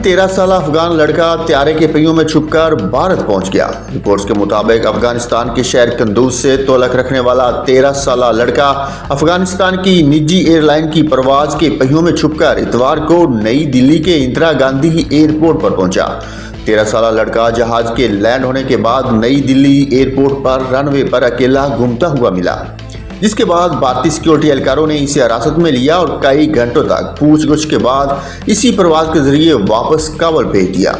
13 साल अफगान लड़का त्यारे के पहियों में छुपकर भारत पहुंच गया। रिपोर्ट्स के मुताबिक अफगानिस्तान के शहर कंदूज से तोलक रखने वाला 13 साल लड़का अफगानिस्तान की निजी एयरलाइन की परवाज के पहियों में छुपकर इतवार को नई दिल्ली के इंदिरा गांधी एयरपोर्ट पर पहुंचा। 13 साल लड़का जहाज के लैंड होने के बाद नई दिल्ली एयरपोर्ट पर रनवे पर अकेला घूमता हुआ मिला, जिसके बाद भारतीय सिक्योरिटी एहलकारों ने इसे हिरासत में लिया और कई घंटों तक पूछगछ के बाद इसी प्रवास के जरिए वापस काबुल भेज दिया।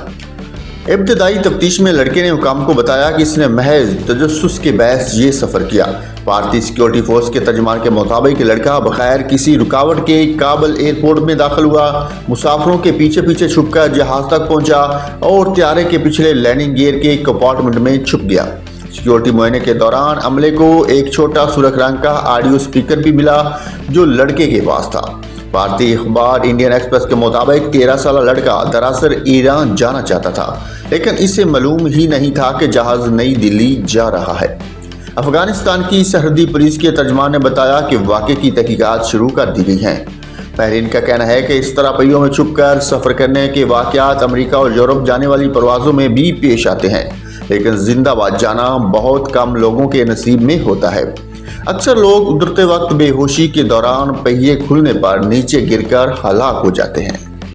इब्तदाई तफ्तीश में लड़के ने हुकाम को बताया कि इसने महज तजस्सुस के बहस ये सफ़र किया। भारतीय सिक्योरिटी फोर्स के तर्जमान के मुताबिक लड़का बगैर किसी रुकावट के काबुल एयरपोर्ट में दाखिल हुआ, मुसाफिरों के पीछे पीछे छुपकर जहाज तक पहुंचा और त्यारे के पिछले लैंडिंग गियर के कंपार्टमेंट में छुप गया। सिक्योरिटी मुआयने के दौरान अमले को एक छोटा सुर्ख रंग का ऑडियो स्पीकर भी मिला जो लड़के के पास था। भारतीय अखबार इंडियन एक्सप्रेस के मुताबिक 13 साल लड़का दरअसल ईरान जाना चाहता था, लेकिन इसे मालूम ही नहीं था कि जहाज नई दिल्ली जा रहा है। अफगानिस्तान की सरहदी पुलिस के तर्जमान ने बताया कि वाक़े की तहकीकात शुरू कर दी गई हैं। महरीन का कहना है कि इस तरह पहियों में छुपकर सफ़र करने के वाक़यात अमेरिका और यूरोप जाने वाली परवाज़ों में भी पेश आते हैं, लेकिन जिंदाबाद जाना बहुत कम लोगों के नसीब में होता है। अक्सर लोग उतरते वक्त बेहोशी के दौरान पहिए खुलने पर नीचे गिरकर हलाक हो जाते हैं।